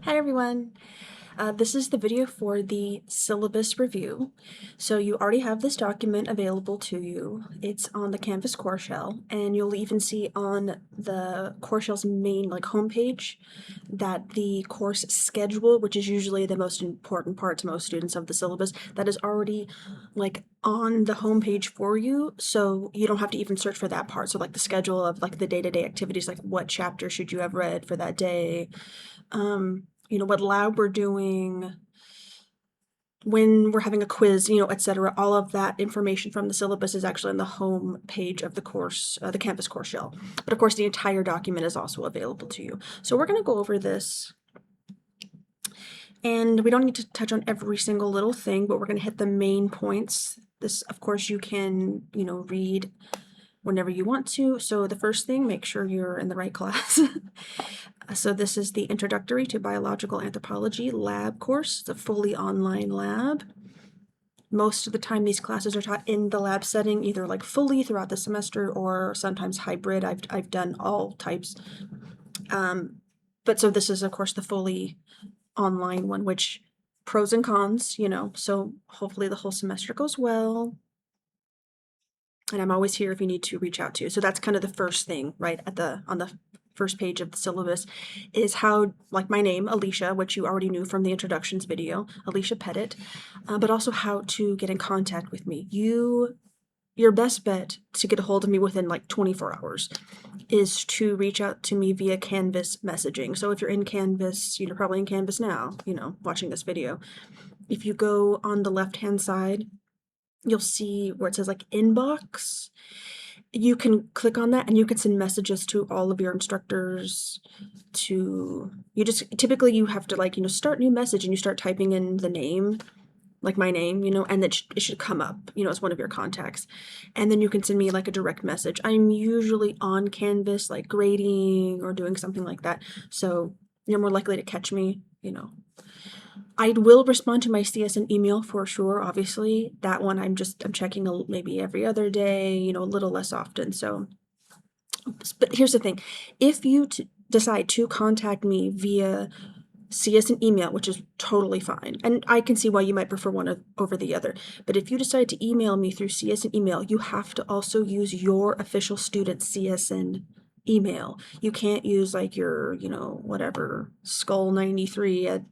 Hi everyone! This is the video for the syllabus review. So you already have this document available to you. It's on the Canvas core shell, and you'll even see on the core shell's main homepage that the course schedule, which is usually the most important part to most students of the syllabus, that is already on the homepage for you, so you don't have to even search for that part. So the schedule of the day-to-day activities, like what chapter should you have read for that day, what lab we're doing, when we're having a quiz, etc. All of that information from the syllabus is actually on the home page of the course, the Canvas core shell. But of course, the entire document is also available to you. So we're going to go over this. And we don't need to touch on every single little thing, but we're going to hit the main points. This, of course, you can, read whenever you want to. So the first thing, make sure you're in the right class. So this is the Introductory to Biological Anthropology lab course. It's a fully online lab. Most of the time these classes are taught in the lab setting, either fully throughout the semester or sometimes hybrid. I've done all types. But so this is, of course, the fully online one, which pros and cons, so hopefully the whole semester goes well. And I'm always here if you need to reach out to. So that's kind of the first thing, right, on the first page of the syllabus, is how, my name, Alicia, which you already knew from the introductions video, Alicia Pettit, but also how to get in contact with me. Your best bet to get a hold of me within 24 hours is to reach out to me via Canvas messaging. So if you're in Canvas, you're probably in Canvas now, watching this video. If you go on the left-hand side, you'll see where it says inbox. You can click on that and you can send messages to all of your instructors. Typically you have to start new message, and you start typing in the name, my name, and it should come up, as one of your contacts. And then you can send me a direct message. I'm usually on Canvas, grading or doing something like that. So you're more likely to catch me, I will respond to my CSN email for sure, obviously. That one I'm checking maybe every other day, a little less often. So, but here's the thing. If you decide to contact me via CSN email, which is totally fine, and I can see why you might prefer one over the other, but if you decide to email me through CSN email, you have to also use your official student CSN email. You can't use your, whatever, skull93 at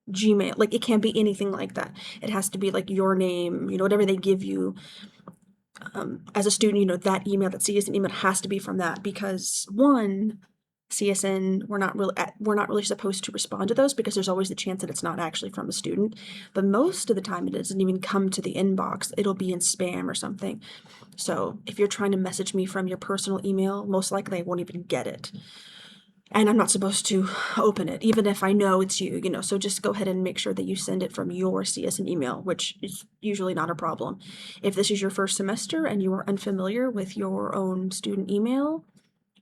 Gmail. It can't be anything like that. It has to be your name, whatever they give you as a student, that email, that CSN email has to be from that, because one, CSN, we're not really supposed to respond to those because there's always the chance that it's not actually from a student. But most of the time it doesn't even come to the inbox. It'll be in spam or something. So if you're trying to message me from your personal email, most likely I won't even get it. And I'm not supposed to open it, even if I know it's you, so just go ahead and make sure that you send it from your CSN email, which is usually not a problem. If this is your first semester and you are unfamiliar with your own student email,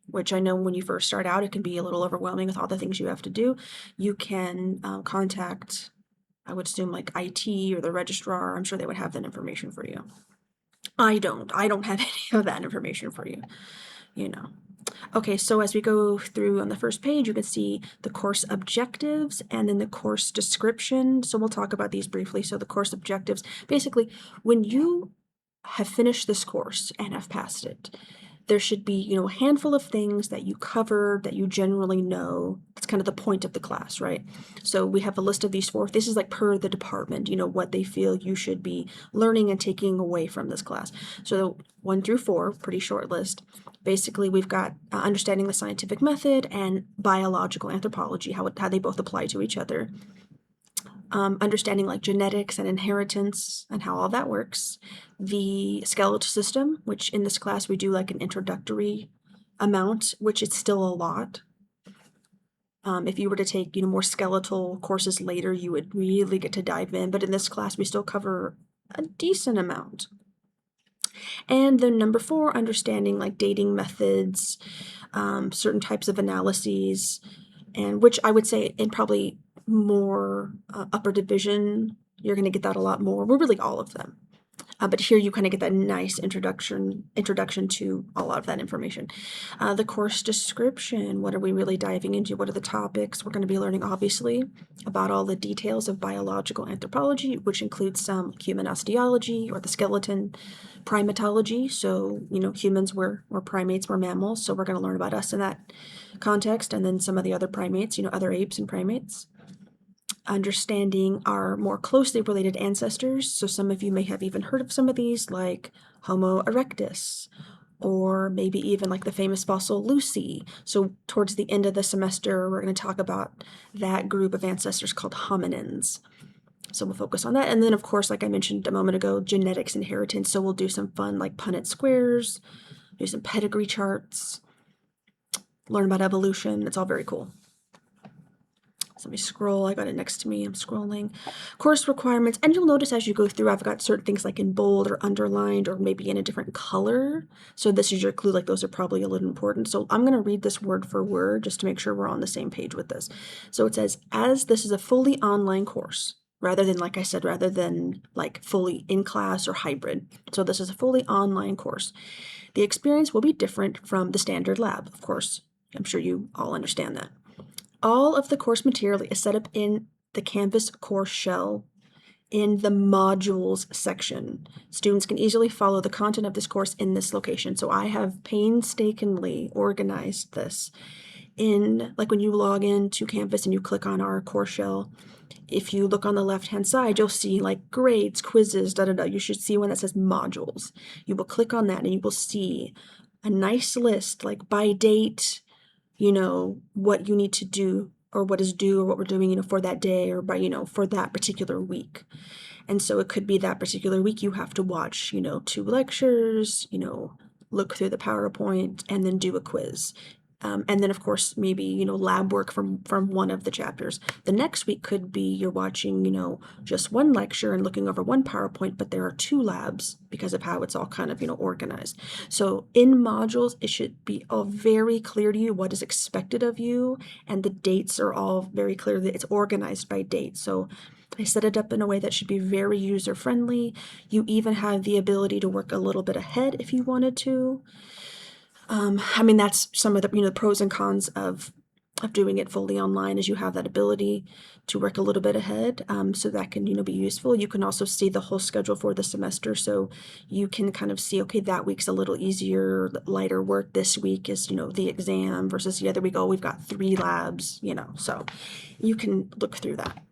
which I know when you first start out, it can be a little overwhelming with all the things you have to do, you can contact, I would assume, IT or the registrar. I'm sure they would have that information for you. I don't have any of that information for you, Okay, so as we go through on the first page, you can see the course objectives and then the course description. So we'll talk about these briefly. So the course objectives, basically, when you have finished this course and have passed it, there should be, a handful of things that you covered that you generally know. That's kind of the point of the class, right? So we have a list of these four. This is per the department, what they feel you should be learning and taking away from this class. So 1 through 4, pretty short list. Basically, we've got understanding the scientific method and biological anthropology, how they both apply to each other. Understanding genetics and inheritance and how all that works. The skeletal system, which in this class we do an introductory amount, which is still a lot. If you were to take more skeletal courses later, you would really get to dive in, but in this class we still cover a decent amount. And then number 4, understanding dating methods, certain types of analyses, and which I would say in probably more upper division, you're going to get that a lot more. Well, really all of them. But here you kind of get that nice introduction to a lot of that information. The course description, what are we really diving into? What are the topics? We're going to be learning, obviously, about all the details of biological anthropology, which includes some human osteology or the skeleton, primatology. So, humans were primates, were mammals. So we're going to learn about us in that context, and then some of the other primates, other apes and primates. Understanding our more closely related ancestors. So some of you may have even heard of some of these, like Homo erectus, or maybe even like the famous fossil Lucy. So towards the end of the semester, we're going to talk about that group of ancestors called hominins. So we'll focus on that. And then, of course, like I mentioned a moment ago, genetics inheritance. So we'll do some fun like Punnett squares, do some pedigree charts, learn about evolution. It's all very cool. So let me scroll. I got it next to me. I'm scrolling. Course requirements. And you'll notice as you go through, I've got certain things like in bold or underlined or maybe in a different color. So this is your clue, like those are probably a little important. So I'm going to read this word for word just to make sure we're on the same page with this. So it says, as this is a fully online course, rather than, like I said, rather than like fully in class or hybrid. So this is a fully online course. The experience will be different from the standard lab, of course. I'm sure you all understand that. All of the course material is set up in the Canvas course shell in the modules section. Students can easily follow the content of this course in this location. So I have painstakingly organized this in, like when you log into Canvas and you click on our course shell, if you look on the left-hand side, you'll see like grades, quizzes, You should see one that says modules. You will click on that and you will see a nice list, like by date, what you need to do or what is due or what we're doing, for that day or by, for that particular week. And so it could be that particular week you have to watch, 2 lectures, look through the PowerPoint and then do a quiz. And then, of course, maybe, lab work from one of the chapters. The next week could be you're watching, just one lecture and looking over one PowerPoint, but there are 2 labs because of how it's all kind of, organized. So in modules, it should be all very clear to you what is expected of you, and the dates are all very clear that it's organized by date. So I set it up in a way that should be very user-friendly. You even have the ability to work a little bit ahead if you wanted to. That's some of the pros and cons of doing it fully online, is you have that ability to work a little bit ahead, so that can be useful. You can also see the whole schedule for the semester, so you can kind of see, okay, that week's a little easier, lighter work. This week is the exam versus the other week, oh, we've got 3 labs, so you can look through that,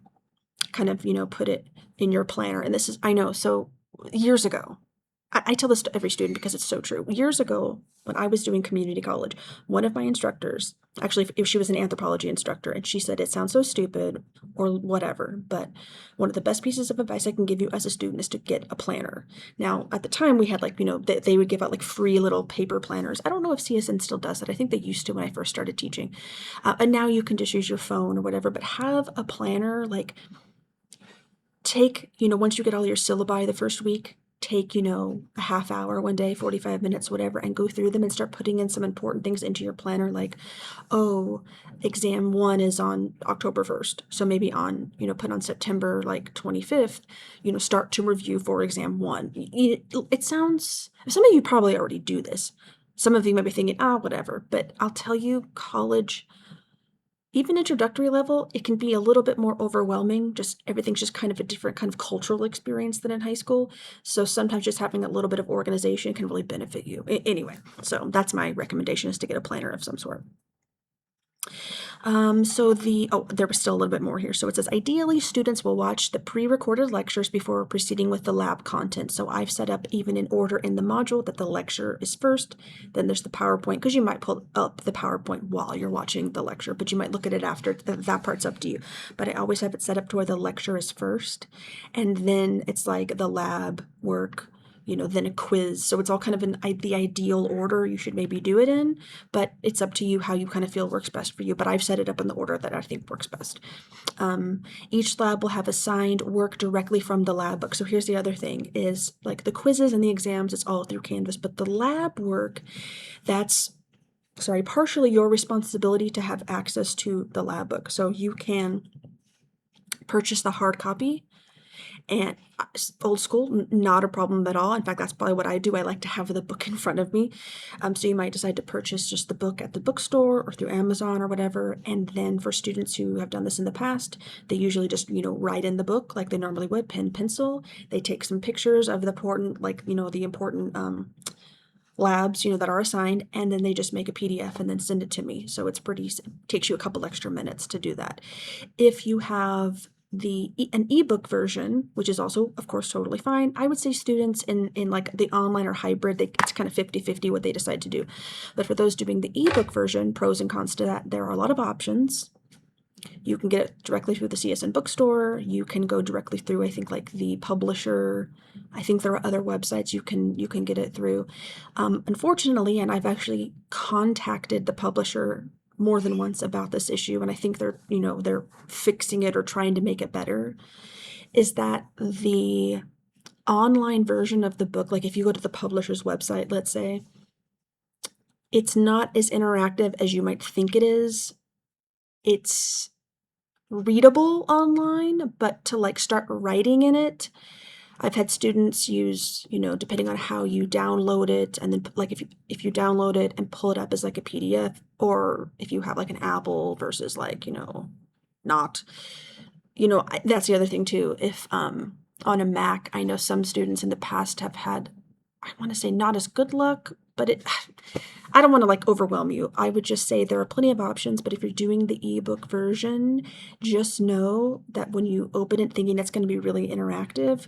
kind of put it in your planner. And this is, I know, so years ago, I tell this to every student because it's so true. Years ago, when I was doing community college, one of my instructors, actually, if she was an anthropology instructor, and she said, it sounds so stupid or whatever, but one of the best pieces of advice I can give you as a student is to get a planner. Now, at the time, we had they would give out free little paper planners. I don't know if CSN still does that. I think they used to when I first started teaching. And now you can just use your phone or whatever, but have a planner, take, once you get all your syllabi the first week, take, a half hour one day, 45 minutes, whatever, and go through them and start putting in some important things into your planner, like, oh, exam 1 is on October 1st. So maybe put on September 25th, start to review for exam 1. It sounds, some of you probably already do this. Some of you might be thinking, whatever. But I'll tell you, college, even introductory level, it can be a little bit more overwhelming. Everything's just kind of a different kind of cultural experience than in high school. So sometimes just having a little bit of organization can really benefit you. Anyway, so that's my recommendation, is to get a planner of some sort. There was still a little bit more here. So it says, ideally, students will watch the pre-recorded lectures before proceeding with the lab content. So I've set up even in order in the module that the lecture is first, then there's the PowerPoint, because you might pull up the PowerPoint while you're watching the lecture, but you might look at it after. That part's up to you. But I always have it set up to where the lecture is first, and then it's like the lab work, then a quiz. So it's all kind of in the ideal order you should maybe do it in, but it's up to you how you kind of feel works best for you. But I've set it up in the order that I think works best. Each lab will have assigned work directly from the lab book. So here's the other thing, is like the quizzes and the exams, it's all through Canvas, but the lab work, that's partially your responsibility to have access to the lab book. So you can purchase the hard copy And old school, not a problem at all. In fact, that's probably what I do. I like to have the book in front of me. So you might decide to purchase just the book at the bookstore or through Amazon or whatever. And then for students who have done this in the past, they usually just, write in the book like they normally would, pen, pencil. They take some pictures of the important, the important labs, that are assigned, and then they just make a PDF and then send it to me. So it takes you a couple extra minutes to do that. If you have an ebook version, which is also, of course, totally fine. I would say students in like the online or hybrid, it's kind of 50-50 what they decide to do. But for those doing the ebook version, pros and cons to that, there are a lot of options. You can get it directly through the CSN bookstore. You can go directly through, I think, like the publisher. I think there are other websites you can get it through. Unfortunately, and I've actually contacted the publisher more than once about this issue, and I think they're fixing it or trying to make it better, is that the online version of the book, like if you go to the publisher's website, let's say, it's not as interactive as you might think it is. It's readable online, but to like start writing in it, I've had students use, depending on how you download it, and then like if you download it and pull it up as like a PDF, or if you have like an Apple versus like, not, that's the other thing too. If on a Mac, I know some students in the past have had, I want to say not as good luck, but I don't want to like overwhelm you. I would just say there are plenty of options, but if you're doing the ebook version, just know that when you open it thinking that's going to be really interactive,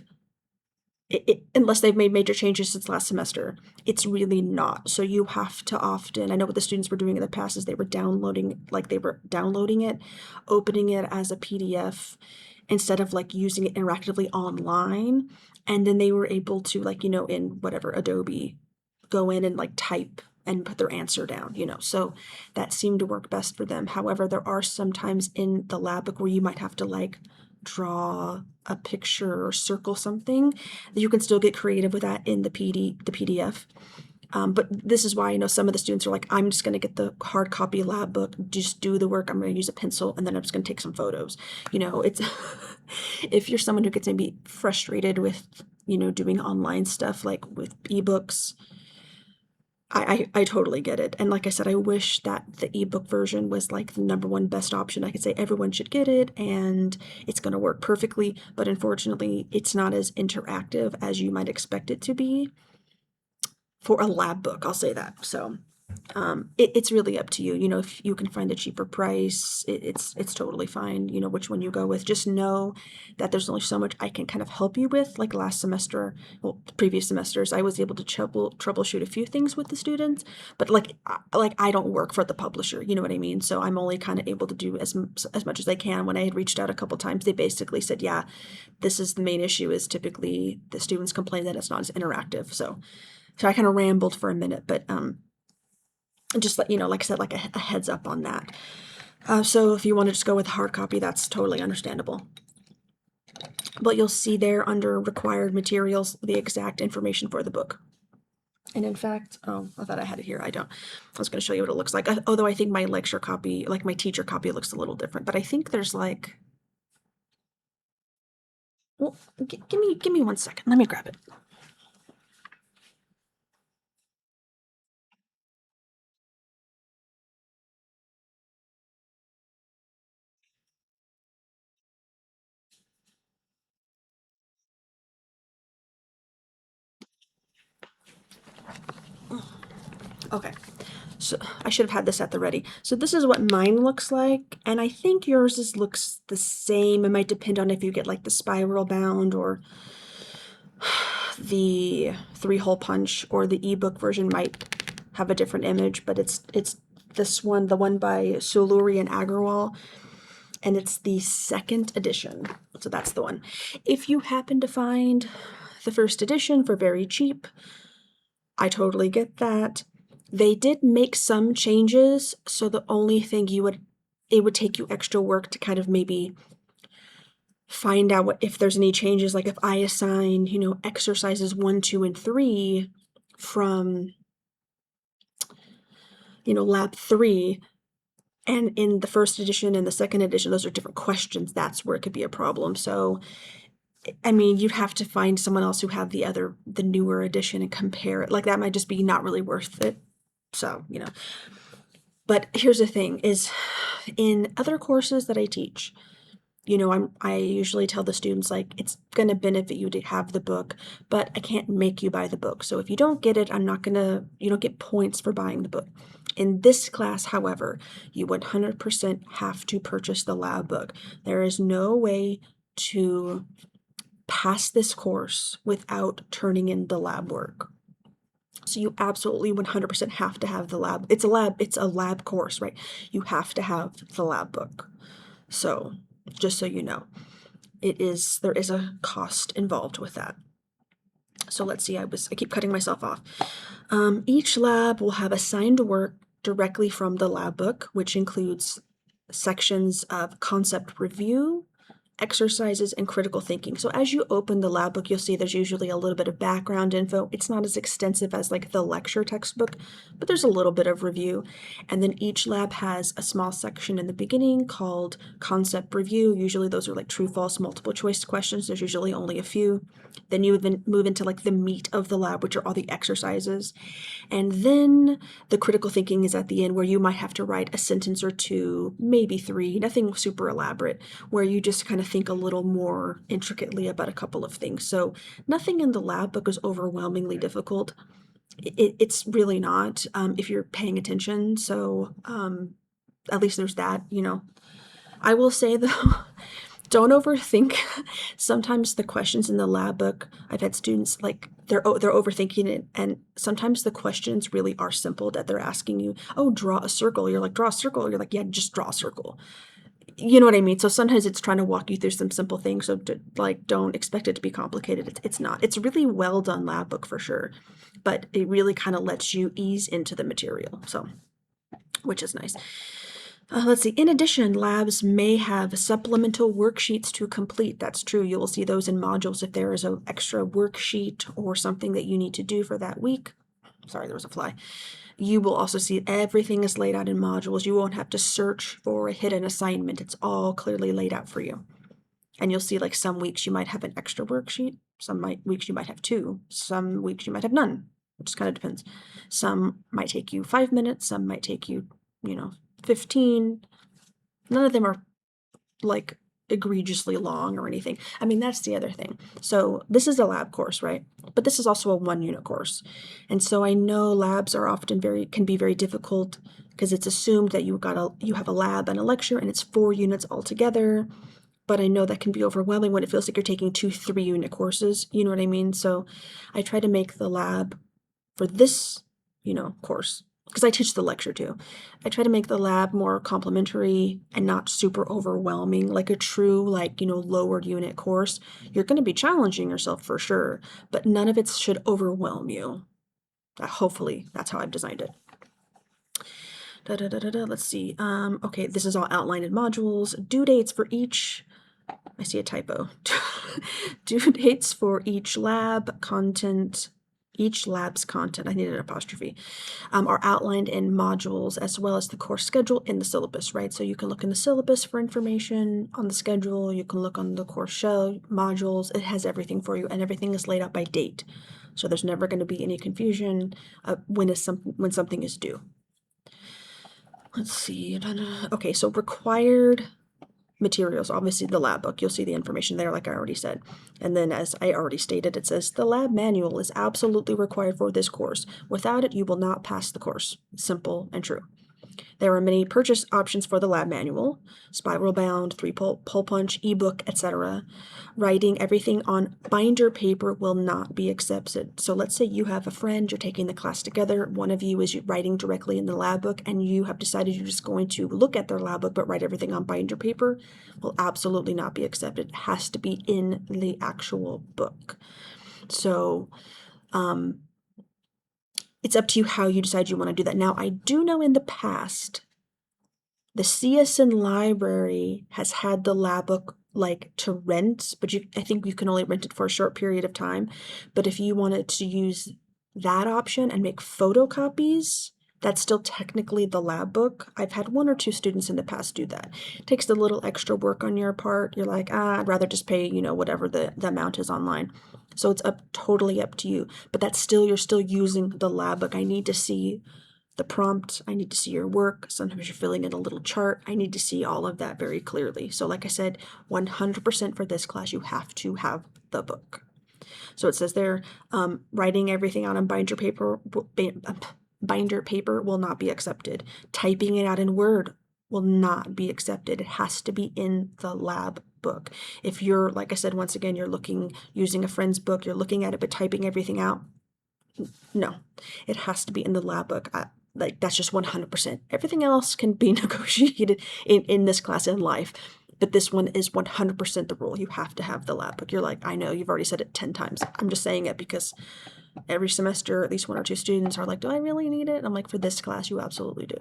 unless they've made major changes since last semester, it's really not. So you have to often, I know what the students were doing in the past is they were downloading it, opening it as a PDF instead of like using it interactively online. And then they were able to like, in whatever Adobe, go in and like type and put their answer down, so that seemed to work best for them. However, there are some times in the lab book where you might have to like draw a picture or circle something. You can still get creative with that in the PDF. But this is why I know some of the students are like, I'm just going to get the hard copy lab book, just do the work. I'm going to use a pencil, and then I'm just going to take some photos. It's if you're someone who gets maybe frustrated with, doing online stuff like with ebooks, I totally get it. And like I said, I wish that the ebook version was like the number one best option. I could say everyone should get it and it's going to work perfectly. But unfortunately, it's not as interactive as you might expect it to be for a lab book. I'll say that. So it's really up to you. If you can find a cheaper price, it's totally fine. Which one you go with. Just know that there's only so much I can kind of help you with. Like last semester, well, previous semesters, I was able to troubleshoot a few things with the students, but like I don't work for the publisher. You know what I mean? So I'm only kind of able to do as much as I can. When I had reached out a couple times, they basically said, yeah, this is the main issue. Is typically the students complain that it's not as interactive. So I kind of rambled for a minute, but just let like I said, like a heads up on that. So if you want to just go with hard copy, that's totally understandable. But you'll see there under required materials the exact information for the book. And in fact, I thought I had it here. I don't. I was going to show you what it looks like. Although I think my lecture copy, like my teacher copy, looks a little different. But I think there's like, well, give me 1 second. Let me grab it. Okay. So I should have had this at the ready. So this is what mine looks like, and I think yours looks the same. It might depend on if you get like the spiral bound or the 3-hole punch, or the ebook version might have a different image, but it's this one, the one by Suluri and Agarwal, and it's the 2nd edition. So that's the one. If you happen to find the 1st edition for very cheap, I totally get that. They did make some changes, so the only thing it would take you extra work to kind of maybe find out if there's any changes, like if I assign, exercises 1, 2, and 3 from, lab 3, and in the 1st edition and the 2nd edition, those are different questions, that's where it could be a problem. So I mean, you'd have to find someone else who had the newer edition and compare it. Like that might just be not really worth it. So, but here's the thing is in other courses that I teach, I usually tell the students like it's going to benefit you to have the book, but I can't make you buy the book. So if you don't get it, you don't get points for buying the book. In this class, however, you 100% have to purchase the lab book. There is no way to pass this course without turning in the lab work. So you absolutely 100% have to have the lab. It's a lab course, right? You have to have the lab book. So just so you know, there is a cost involved with that. So let's see, I keep cutting myself off. Each lab will have assigned work directly from the lab book, which includes sections of concept review, exercises, and critical thinking. So as you open the lab book, you'll see there's usually a little bit of background info. It's not as extensive as like the lecture textbook, but there's a little bit of review. And then each lab has a small section in the beginning called concept review. Usually those are like true, false, multiple choice questions. There's usually only a few. Then you would move into like the meat of the lab, which are all the exercises. And then the critical thinking is at the end, where you might have to write a sentence or two, maybe three, nothing super elaborate, where you just kind of think a little more intricately about a couple of things. So nothing in the lab book is overwhelmingly difficult. It's really not, if you're paying attention. So at least there's that, I will say though, don't overthink. Sometimes the questions in the lab book, I've had students like they're overthinking it, and sometimes the questions really are simple that they're asking you, oh, draw a circle. You're like, draw a circle. You're like, yeah, just draw a circle. You know what I mean? So sometimes it's trying to walk you through some simple things. So don't expect it to be complicated. It's not. It's a really well done lab book for sure, but it really kind of lets you ease into the material. So, which is nice. Let's see. In addition, labs may have supplemental worksheets to complete. That's true. You will see those in modules if there is an extra worksheet or something that you need to do for that week. Sorry, there was a fly. You will also see everything is laid out in modules. You won't have to search for a hidden assignment. It's all clearly laid out for you. And you'll see like some weeks you might have an extra worksheet. Weeks you might have two. Some weeks you might have none. It just kind of depends. Some might take you 5 minutes. Some might take you, 15. None of them are like egregiously long or anything. I mean, that's the other thing. So this is a lab course, right? But this is also a 1-unit course. And so I know labs are often can be very difficult because it's assumed that you have a lab and a lecture and it's 4 units altogether. But I know that can be overwhelming when it feels like you're taking 2 3-unit courses. You know what I mean? So I try to make the lab for this, course, because I teach the lecture too. I try to make the lab more complementary and not super overwhelming, like a true, lower unit course. You're going to be challenging yourself for sure, but none of it should overwhelm you. Hopefully, that's how I've designed it. Let's see. Okay, this is all outlined in modules. Due dates for each. I see a typo. Due dates for each lab content. Each lab's content, I need an apostrophe, are outlined in modules as well as the course schedule in the syllabus, right? So you can look in the syllabus for information on the schedule. You can look on the course show modules. It has everything for you, and everything is laid out by date. So there's never going to be any confusion when something is due. Let's see. Okay, so required materials, obviously the lab book, you'll see the information there like I already said. And then as I already stated, it says the lab manual is absolutely required for this course. Without it, you will not pass the course. Simple and true. There are many purchase options for the lab manual: spiral bound, 3-pull punch, ebook, etc. Writing everything on binder paper will not be accepted. So let's say you have a friend, you're taking the class together, one of you is writing directly in the lab book, and you have decided you're just going to look at their lab book but write everything on binder paper. Will absolutely not be accepted. It has to be in the actual book. So it's up to you how you decide you want to do that. Now, I do know in the past, the CSN library has had the lab book to rent, but I think you can only rent it for a short period of time. But if you wanted to use that option and make photocopies, That's still technically the lab book. I've had 1 or 2 students in the past do that. It takes a little extra work on your part. You're like, I'd rather just pay, whatever the amount is online. So it's totally up to you. But that's still, you're still using the lab book. I need to see the prompt. I need to see your work. Sometimes you're filling in a little chart. I need to see all of that very clearly. So like I said, 100% for this class, you have to have the book. So it says there, writing everything out on binder paper will not be accepted. Typing it out in Word will not be accepted. It has to be in the lab book. If you're, like I said, once again, you're using a friend's book, you're looking at it, but typing everything out, no, it has to be in the lab book. That's just 100%. Everything else can be negotiated in this class in life. But this one is 100% the rule. You have to have the lab book. You're like, I know, you've already said it 10 times. I'm just saying it because every semester, at least 1 or 2 students are like, do I really need it? I'm like, for this class, you absolutely do.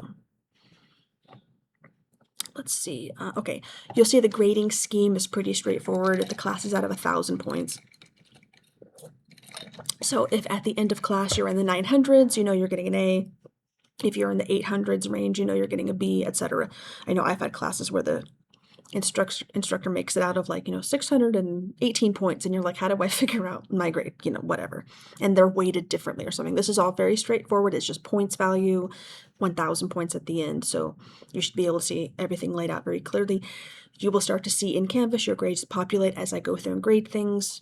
Let's see. Okay, you'll see the grading scheme is pretty straightforward. The class is out of 1,000 points. So if at the end of class you're in the 900s, you're getting an A. If you're in the 800s range, you're getting a B, etc. I know I've had classes where the instructor makes it out of 618 points, and you're like, how do I figure out my grade, whatever, and they're weighted differently or something. This is all very straightforward. It's just points value, 1,000 points at the end, so you should be able to see everything laid out very clearly. You will start to see in Canvas your grades populate as I go through and grade things.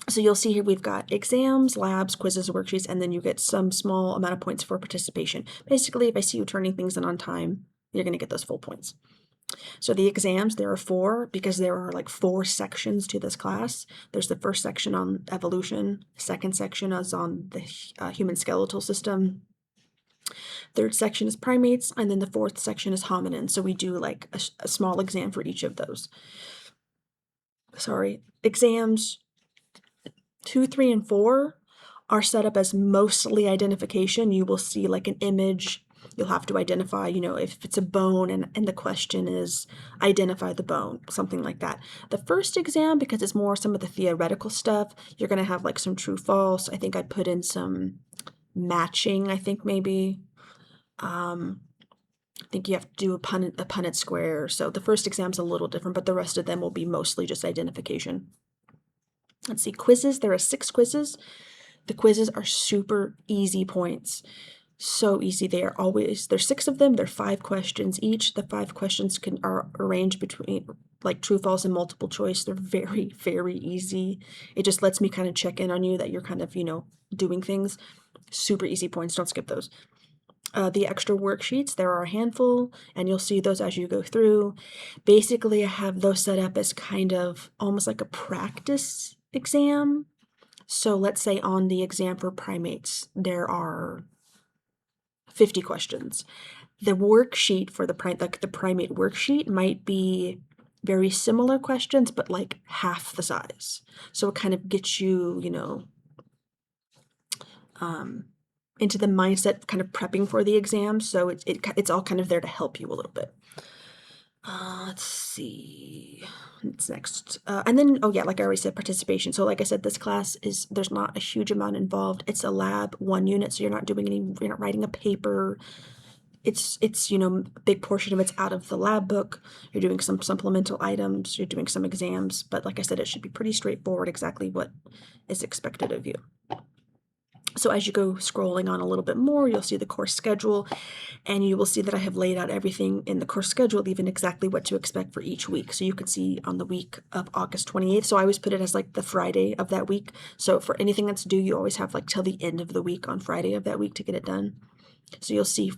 So you'll see here we've got exams, labs, quizzes, worksheets, and then you get some small amount of points for participation. Basically, if I see you turning things in on time, you're going to get those full points. So the exams, there are 4 because there are 4 sections to this class. There's the first section on evolution, second section is on the human skeletal system, third section is primates, and then the fourth section is hominins. So we do a small exam for each of those. Exams 2, 3, and 4 are set up as mostly identification. You will see an image. You'll have to identify, if it's a bone and the question is identify the bone, something like that. The first exam, because it's more some of the theoretical stuff, you're going to have some true false. I think I put in some matching, I think maybe. I think you have to do a Punnett square. So the first exam's a little different, but the rest of them will be mostly just identification. Let's see, quizzes. There are 6 quizzes. The quizzes are super easy points. So easy. There's 6 of them. They're 5 questions each. The 5 questions are arranged between true, false, and multiple choice. They're very, very easy. It just lets me kind of check in on you that you're kind of, doing things. Super easy points. Don't skip those. The extra worksheets, there are a handful, and you'll see those as you go through. Basically, I have those set up as kind of almost like a practice exam. So let's say on the exam for primates, there are 50 questions. The worksheet for the primate worksheet might be very similar questions, but half the size. So it kind of gets you, into the mindset of kind of prepping for the exam. So it's all kind of there to help you a little bit. Let's see. What's next? And then, oh yeah, like I already said, participation. So like I said, this class there's not a huge amount involved. It's a lab, 1 unit, so you're not writing a paper. It's a big portion of it's out of the lab book. You're doing some supplemental items, you're doing some exams, but like I said, it should be pretty straightforward exactly what is expected of you. So as you go scrolling on a little bit more, you'll see the course schedule, and you will see that I have laid out everything in the course schedule, even exactly what to expect for each week. So you can see on the week of August 28th. So I always put it as the Friday of that week. So for anything that's due, you always have till the end of the week on Friday of that week to get it done. So you'll see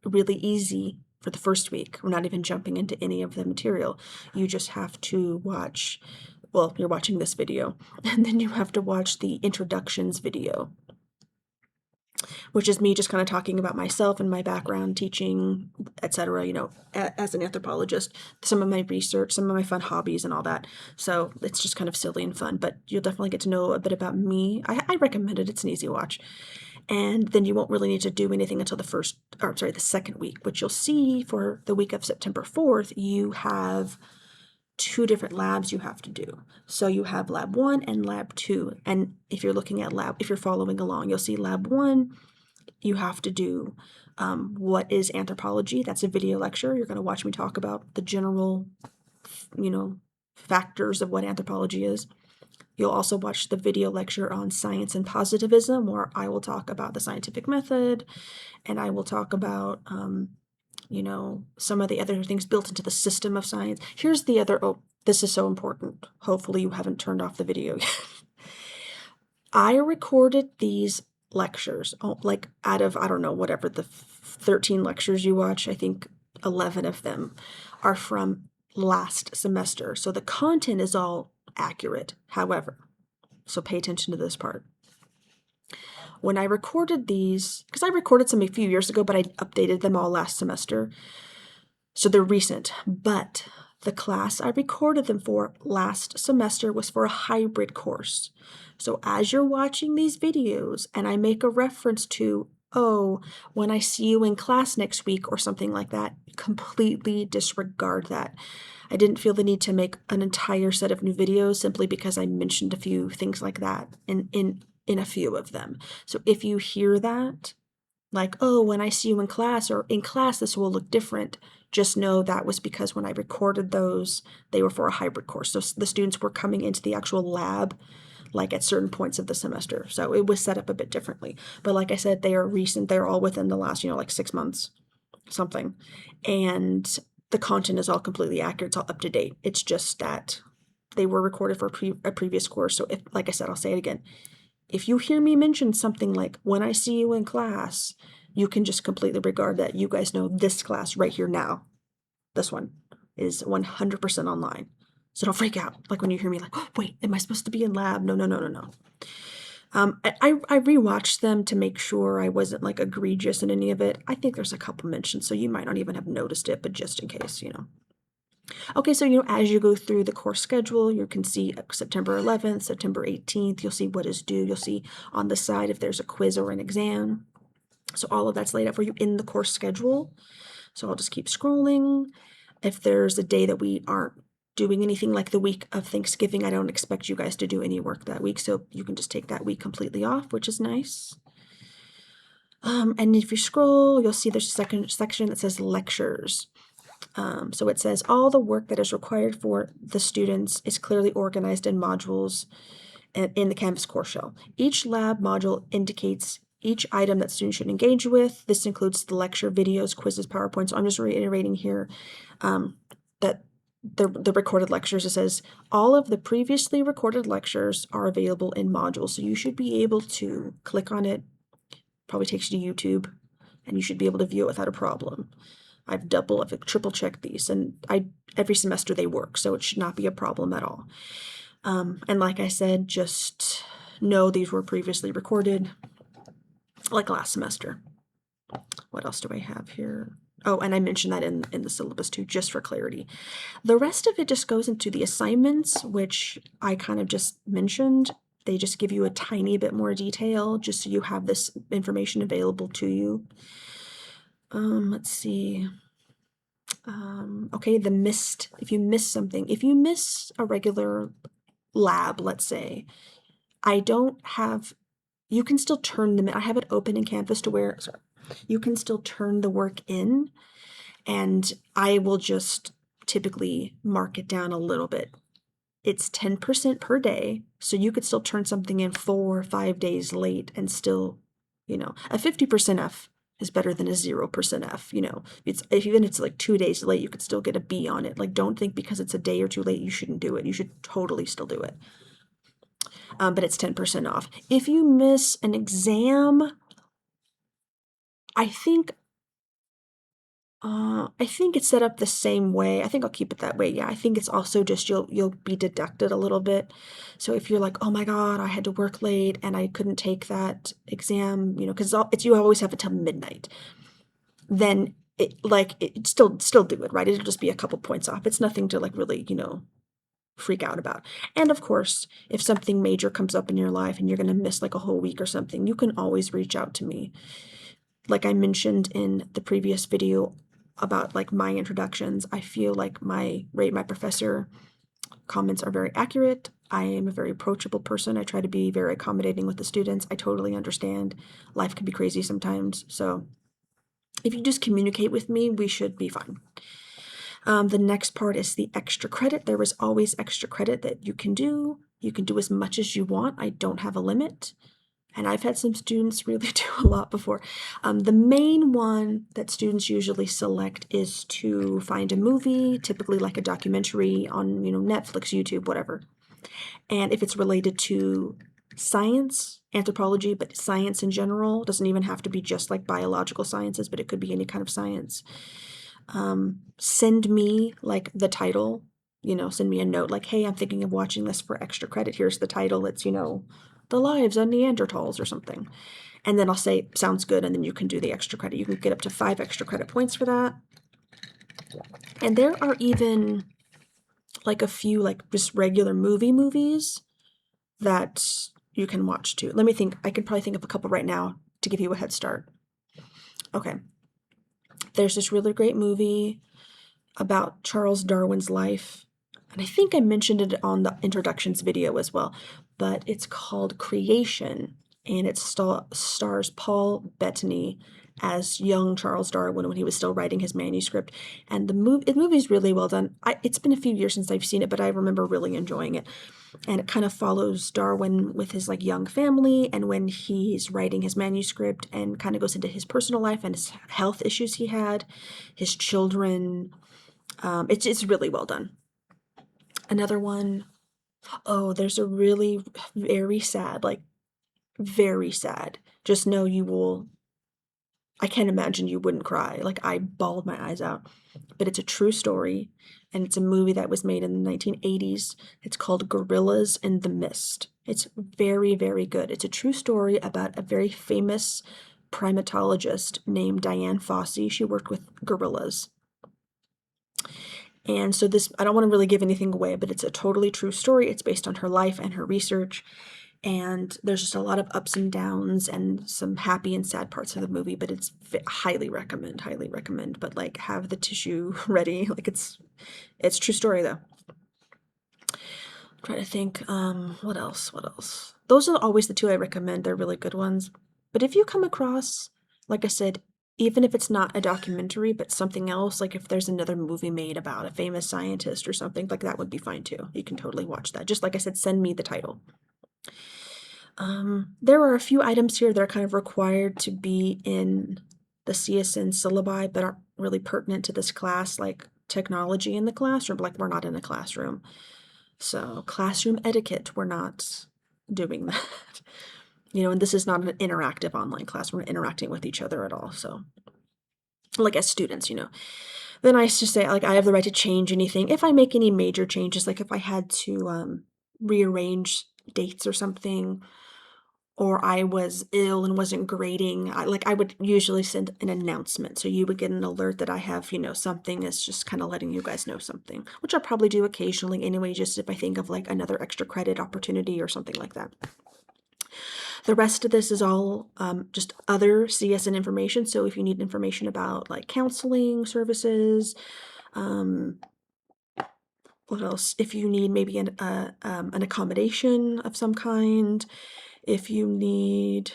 really easy for the first week. We're not even jumping into any of the material. You just have to watch, well, you're watching this video, and then you have to watch the introductions video, which is me just kind of talking about myself and my background, teaching, etc., as an anthropologist, some of my research, some of my fun hobbies and all that. So it's just kind of silly and fun, but you'll definitely get to know a bit about me. I recommend it. It's an easy watch. And then you won't really need to do anything until the second week, which you'll see for the week of September 4th, you have 2 different labs you have to do. So you have lab 1 and lab 2. And if you're looking at if you're following along, you'll see lab 1, you have to do What is anthropology? That's a video lecture. You're going to watch me talk about the general, factors of what anthropology is. You'll also watch the video lecture on science and positivism, where I will talk about the scientific method, and I will talk about, some of the other things built into the system of science. Here's the other, this is so important. Hopefully you haven't turned off the video yet. I recorded these lectures, like out of, I don't know, whatever the 13 lectures you watch, I think 11 of them are from last semester. So the content is all accurate. However, so pay attention to this part. When I recorded these, because I recorded some a few years ago, but I updated them all last semester, so they're recent, but the class I recorded them for last semester was for a hybrid course. So as you're watching these videos and I make a reference to, oh, when I see you in class next week or something like that, completely disregard that. I didn't feel the need to make an entire set of new videos simply because I mentioned a few things like that in a few of them. So if you hear that, like, oh, when I see you in class, or in class this will look different, just know that was because when I recorded those, they were for a hybrid course. So the students were coming into the actual lab like at certain points of the semester. So it was set up a bit differently. But like I said, they are recent. They're all within the last, like 6 months, something. And the content is all completely accurate. It's all up to date. It's just that they were recorded for a previous course. So if, like I said, I'll say it again. If you hear me mention something like, when I see you in class, you can just completely regard that. You guys know this class right here now. This one is 100% online. So don't freak out. Like when you hear me like, oh, wait, am I supposed to be in lab? No. I rewatched them to make sure I wasn't like egregious in any of it. I think there's a couple mentions, so you might not even have noticed it, but just in case, Okay, so, as you go through the course schedule, you can see September 11th, September 18th, you'll see what is due. You'll see on the side if there's a quiz or an exam. So all of that's laid out for you in the course schedule. So I'll just keep scrolling. If there's a day that we aren't doing anything, like the week of Thanksgiving, I don't expect you guys to do any work that week. So you can just take that week completely off, which is nice. And if you scroll, you'll see there's a second section that says lectures. So it says all the work that is required for the students is clearly organized in modules in the Canvas course shell. Each lab module indicates each item that students should engage with. This includes the lecture, videos, quizzes, PowerPoint. So I'm just reiterating here that the recorded lectures, it says all of the previously recorded lectures are available in modules. So you should be able to click on it. Probably takes you to YouTube, and you should be able to view it without a problem. I've triple checked these, and every semester they work, so it should not be a problem at all. And like I said, just know these were previously recorded, like last semester. What else do I have here? Oh, and I mentioned that in the syllabus too, just for clarity. The rest of it just goes into the assignments, which I kind of just mentioned. They just give you a tiny bit more detail, just so you have this information available to you. Let's see. Okay, if you miss something, if you miss a regular lab, let's say, you can still turn them in. I have it open in Canvas to where, sorry, you can still turn the work in, and I will just typically mark it down a little bit. It's 10% per day, so you could still turn something in 4 or 5 days late and still, a 50% F is better than a 0% F. Even if it's like 2 days late, you could still get a B on it. Like, don't think because it's a day or two late you shouldn't do it. You should totally still do it. But it's 10% off. If you miss an exam, I think it's set up the same way. I think I'll keep it that way. Yeah, I think it's also just you'll be deducted a little bit. So if you're like, oh my God, I had to work late and I couldn't take that exam, because you always have it till midnight. Then it still do it, right? It'll just be a couple points off. It's nothing to like really, freak out about. And of course, if something major comes up in your life and you're going to miss like a whole week or something, you can always reach out to me. Like I mentioned in the previous video about like my introductions, I feel like my professor comments are very accurate. I am a very approachable person. I try to be very accommodating with the students. I totally understand life can be crazy sometimes. So If you just communicate with me, we should be fine. The next part is the extra credit. There is always extra credit that you can do. You can do as much as you want. I don't have a limit. And I've had some students really do a lot before. The main one that students usually select is to find a movie, typically like a documentary on, Netflix, YouTube, whatever. And if it's related to science, anthropology, but science in general, doesn't even have to be just like biological sciences, but it could be any kind of science. Send me like the title, send me a note like, hey, I'm thinking of watching this for extra credit. Here's the title. It's, The Lives of Neanderthals or something. And then I'll say, sounds good. And then you can do the extra credit. You can get up to 5 extra credit points for that. And there are even like a few like just regular movies that you can watch too. Let me think. I could probably think of a couple right now to give you a head start. Okay. There's this really great movie about Charles Darwin's life. And I think I mentioned it on the introductions video as well, but it's called Creation, and it stars Paul Bettany as young Charles Darwin when he was still writing his manuscript. And the movie's really well done. It's been a few years since I've seen it, but I remember really enjoying it. And it kind of follows Darwin with his like young family and when he's writing his manuscript, and kind of goes into his personal life and his health issues he had, his children. It's really well done. Another one, oh, there's a really very sad, like very sad. Just know you will, I can't imagine you wouldn't cry. Like I bawled my eyes out. But it's a true story, and it's a movie that was made in the 1980s. It's called Gorillas in the Mist. It's very, very good. It's a true story about a very famous primatologist named Diane Fossey. She worked with gorillas. And so this, I don't want to really give anything away, but it's a totally true story. It's based on her life and her research. And there's just a lot of ups and downs and some happy and sad parts of the movie, but it's highly recommend. But like have the tissue ready. Like it's true story though. Try to think, what else? Those are always the two I recommend. They're really good ones. But if you come across, like I said, even if it's not a documentary, but something else, like if there's another movie made about a famous scientist or something, like that would be fine too. You can totally watch that. Just like I said, send me the title. There are a few items here that are kind of required to be in the CSN syllabi, but aren't really pertinent to this class, like technology in the classroom, like we're not in a classroom. So classroom etiquette, we're not doing that. And this is not an interactive online class. We're interacting with each other at all. So like as students, then I used to say, like, I have the right to change anything. If I make any major changes, like if I had to rearrange dates or something, or I was ill and wasn't grading, I would usually send an announcement. So you would get an alert that I have, something that's just kind of letting you guys know something, which I'll probably do occasionally anyway, just if I think of like another extra credit opportunity or something like that. The rest of this is all just other CSN information. So if you need information about like counseling services, what else? If you need maybe an accommodation of some kind, if you need,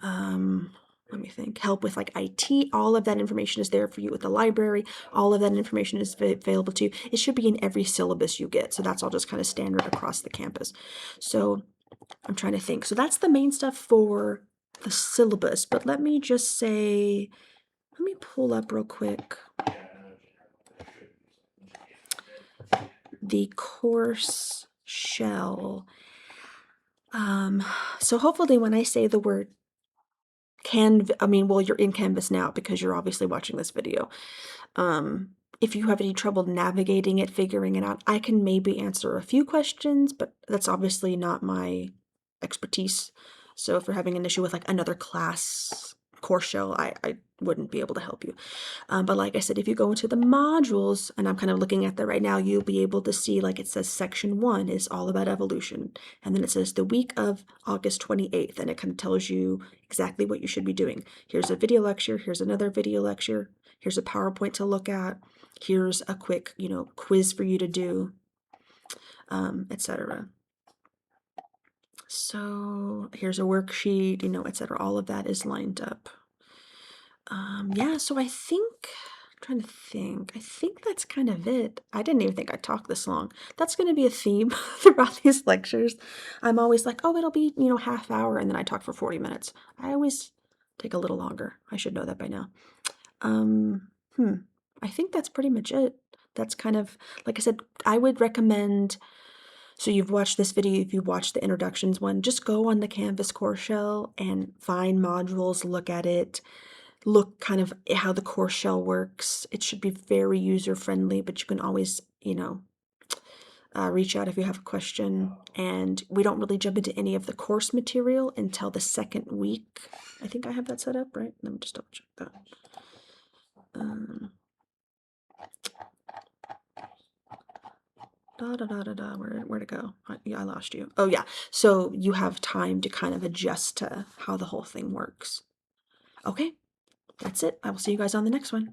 let me think, help with like IT, all of that information is there for you with the library. All of that information is available to you. It should be in every syllabus you get. So that's all just kind of standard across the campus. So I'm trying to think. So that's the main stuff for the syllabus. But let me just say, let me pull up real quick the course shell. So hopefully when I say the word you're in Canvas now because you're obviously watching this video. If you have any trouble navigating it, figuring it out, I can maybe answer a few questions, but that's obviously not my expertise. So if you're having an issue with like another class course shell, I wouldn't be able to help you. But like I said, if you go into the modules, and I'm kind of looking at that right now, you'll be able to see like it says section 1 is all about evolution. And then it says the week of August 28th, and it kind of tells you exactly what you should be doing. Here's a video lecture, here's another video lecture, here's a PowerPoint to look at, here's a quick, quiz for you to do, etc. So here's a worksheet, etc. All of that is lined up. Yeah, so I'm trying to think. I think that's kind of it. I didn't even think I'd talk this long. That's going to be a theme throughout these lectures. I'm always like, oh, it'll be, half hour, and then I talk for 40 minutes. I always take a little longer. I should know that by now. Um, hmm. I think that's pretty much it. That's kind of, like I said, I would recommend. So you've watched this video, if you've watched the introductions one, just go on the Canvas course shell and find modules, look at it, look kind of how the course shell works. It should be very user friendly, but you can always, reach out if you have a question. And we don't really jump into any of the course material until the second week. I think I have that set up, right? Let me just double check that. Where'd it go? Yeah, I lost you. Oh yeah. So you have time to kind of adjust to how the whole thing works. Okay, that's it. I will see you guys on the next one.